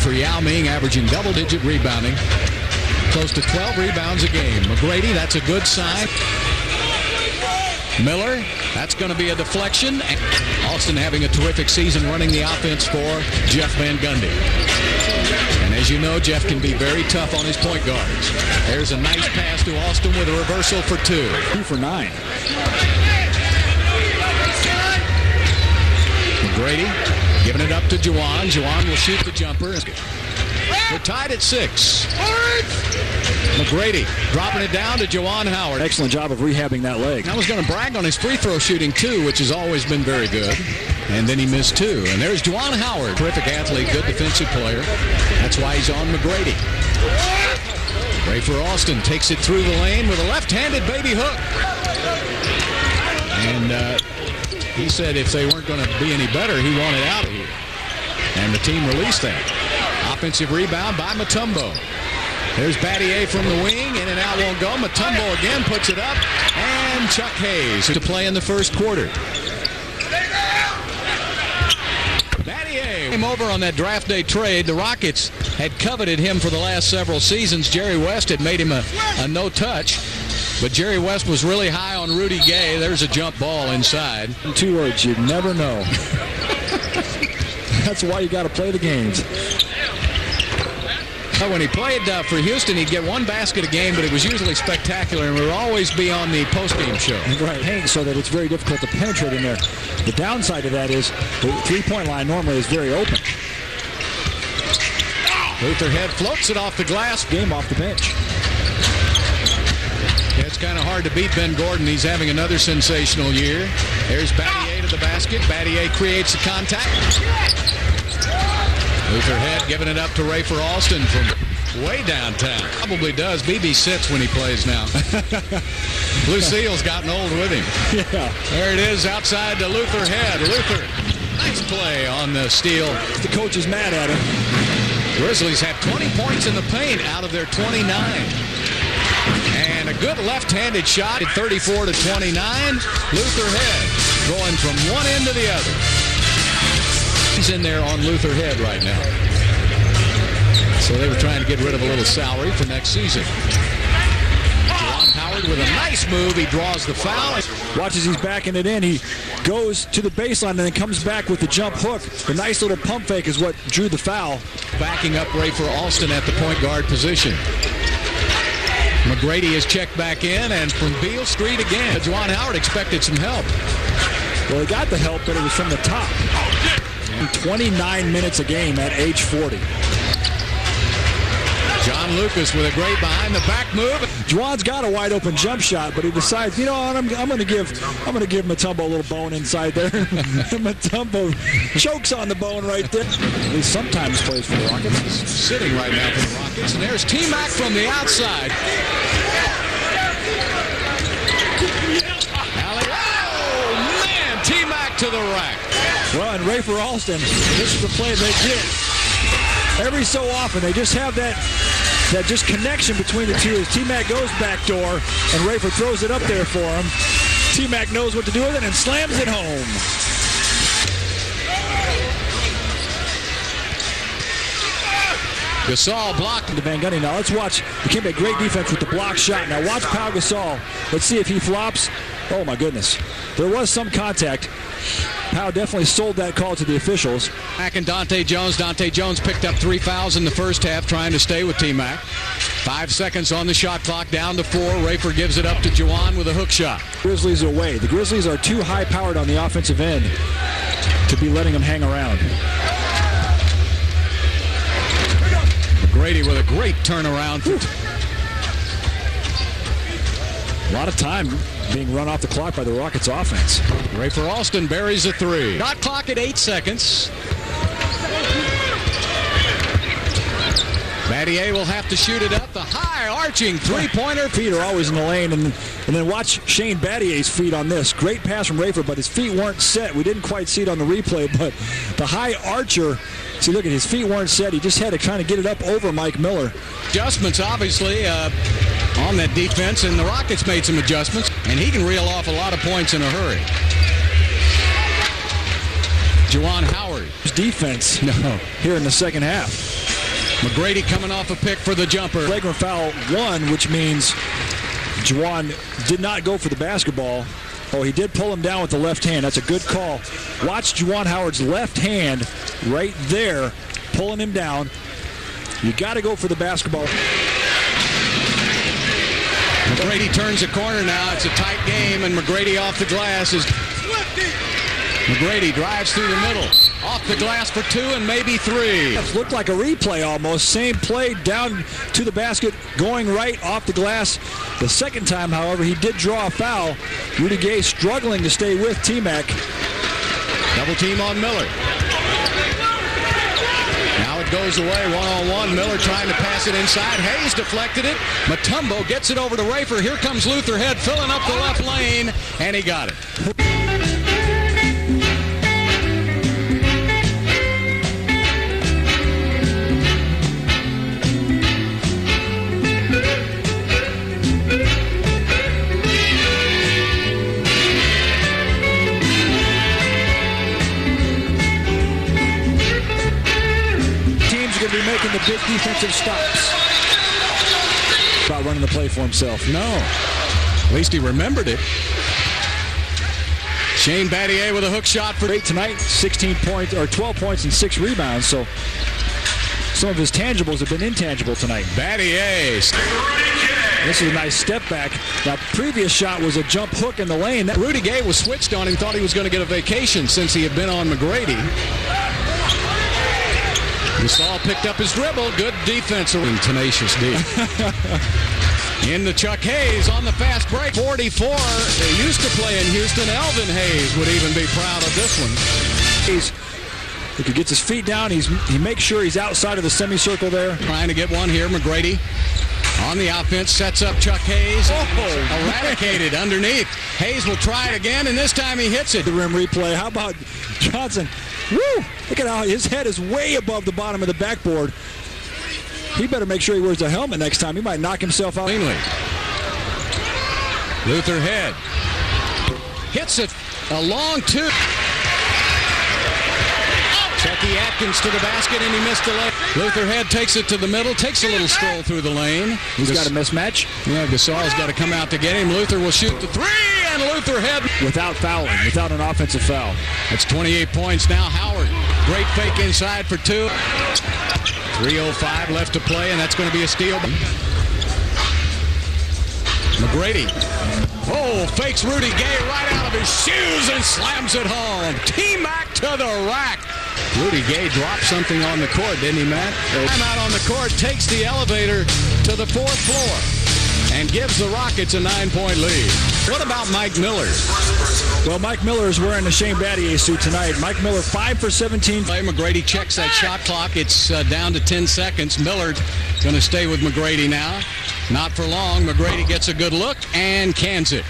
for Yao Ming, averaging double-digit rebounding. Close to 12 rebounds a game. McGrady, that's a good sign. Miller, that's going to be a deflection. Alston having a terrific season running the offense for Jeff Van Gundy. And as you know, Jeff can be very tough on his point guards. There's a nice pass to Alston with a reversal for 2. 2 for 9. McGrady giving it up to Juwan. Juwan will shoot the jumper. They're tied at 6. McGrady dropping it down to Juwan Howard. Excellent job of rehabbing that leg. I was going to brag on his free throw shooting, too, which has always been very good. And then he missed 2. And there's Juwan Howard. Terrific athlete, good defensive player. That's why he's on McGrady. Rafer Alston takes it through the lane with a left-handed baby hook. And he said if they weren't going to be any better, he wanted out of here. And the team released that. Offensive rebound by Mutombo. There's Battier from the wing. In and out won't go. Mutombo again puts it up. And Chuck Hayes to play in the first quarter. Battier came over on that draft day trade. The Rockets had coveted him for the last several seasons. Jerry West had made him a no-touch. But Jerry West was really high on Rudy Gay. There's a jump ball inside. 2 words, you never know. That's why you got to play the games. When he played for Houston, he'd get 1 basket a game, but it was usually spectacular and would always be on the post-game show. Right, Hank, so that it's very difficult to penetrate in there. The downside of that is the three-point line normally is very open. Luther Head floats it off the glass. Game off the bench. Yeah, it's kind of hard to beat Ben Gordon. He's having another sensational year. There's Battier to the basket. Battier creates the contact. Luther Head giving it up to Rafer Alston from way downtown. Probably does. BB sits when he plays now. Lucille's gotten old with him. Yeah. There it is outside to Luther Head. Luther, nice play on the steal. The coach is mad at him. Grizzlies have 20 points in the paint out of their 29. And a good left-handed shot at 34 to 29. Luther Head going from one end to the other. He's in there on Luther Head right now. So they were trying to get rid of a little salary for next season. Juwan Howard with a nice move. He draws the foul. Watch as he's backing it in. He goes to the baseline and then comes back with the jump hook. The nice little pump fake is what drew the foul. Backing up Rafer Alston at the point guard position. McGrady is checked back in, and from Beale Street again. Juwan Howard expected some help. Well, he got the help, but it was from the top. 29 minutes a game at age 40. John Lucas with a great behind-the-back move. Juwan's got a wide-open jump shot, but he decides, you know what, I'm going to give Mutombo a little bone inside there. Mutombo chokes on the bone right there. At least sometimes plays for the Rockets. Sitting right now for the Rockets, and there's T-Mac from the outside. Oh, man, T-Mac to the rack. Well, and Rafer Alston, this is the play they get. Every so often, they just have that just connection between the two. As T-Mac goes back door, and Rafer throws it up there for him. T-Mac knows what to do with it and slams it home. Gasol blocked to Van Gundy. Now let's watch. He came back great defense with the block shot. Now watch Pau Gasol. Let's see if he flops. Oh my goodness. There was some contact. Pau definitely sold that call to the officials. Mac and Dante Jones. Dante Jones picked up 3 fouls in the first half, trying to stay with T-Mac. 5 seconds on the shot clock, down to 4. Rafer gives it up to Juwan with a hook shot. Grizzlies away. The Grizzlies are too high-powered on the offensive end to be letting them hang around. McGrady with a great turnaround. A lot of time being run off the clock by the Rockets offense. Rafer Alston buries a 3. Shot clock at 8 seconds. Battier will have to shoot it up. The high arching three-pointer. Feet are always in the lane. And then watch Shane Battier's feet on this. Great pass from Rafer, but his feet weren't set. We didn't quite see it on the replay, but the high archer, see, look at his feet weren't set. He just had to kind of get it up over Mike Miller. Adjustments, obviously, on that defense, and the Rockets made some adjustments, and he can reel off a lot of points in a hurry. Juwan Howard. Defense here in the second half. McGrady coming off a pick for the jumper. Flagrant foul 1, which means Juwan did not go for the basketball. Oh, he did pull him down with the left hand. That's a good call. Watch Juwan Howard's left hand right there, pulling him down. You got to go for the basketball. McGrady turns a corner now. It's a tight game, and McGrady off the glass is... McGrady drives through the middle. Off the glass for 2 and maybe 3. It looked like a replay almost. Same play down to the basket, going right off the glass. The second time, however, he did draw a foul. Rudy Gay struggling to stay with T-Mac. Double team on Miller. Now it goes away, one-on-one. Miller trying to pass it inside. Hayes deflected it. Mutombo gets it over to Rafer. Here comes Luther Head filling up the left lane, and he got it. Be making the big defensive stops. About running the play for himself. No. At least he remembered it. Shane Battier with a hook shot for tonight. 16 points or 12 points and 6 rebounds. So some of his tangibles have been intangible tonight. Battier. This is a nice step back. That previous shot was a jump hook in the lane. Rudy Gay was switched on him. Thought he was going to get a vacation since he had been on McGrady. Gasol picked up his dribble. Good defense. Tenacious D. In the Chuck Hayes on the fast break. 44. They used to play in Houston. Elvin Hayes would even be proud of this one. He gets his feet down. He makes sure he's outside of the semicircle there. Trying to get one here. McGrady on the offense. Sets up Chuck Hayes. Eradicated underneath. Hayes will try it again, and this time he hits it. The rim replay. How about Johnson? Woo! Look at how his head is way above the bottom of the backboard. He better make sure he wears a helmet next time. He might knock himself out. Cleanly. Luther Head hits it a long 2. Chucky Atkins to the basket, and he missed the lane. Luther Head takes it to the middle, takes a little stroll through the lane. He's got a mismatch. Yeah, Gasol's got to come out to get him. Luther will shoot the 3, and Luther Head. Without fouling, without an offensive foul. It's 28 points now. Howard, great fake inside for 2. 3:05 left to play, and that's going to be a steal. McGrady. Oh, fakes Rudy Gay right out of his shoes and slams it home. T-Mac to the rack. Rudy Gay dropped something on the court, didn't he, Matt? Time out on the court, takes the elevator to the 4th floor and gives the Rockets a 9-point lead. What about Mike Miller? Well, Mike Miller is wearing the Shane Battier suit tonight. Mike Miller 5 for 17. McGrady checks that shot clock. It's down to 10 seconds. Miller going to stay with McGrady now. Not for long. McGrady gets a good look and cans it.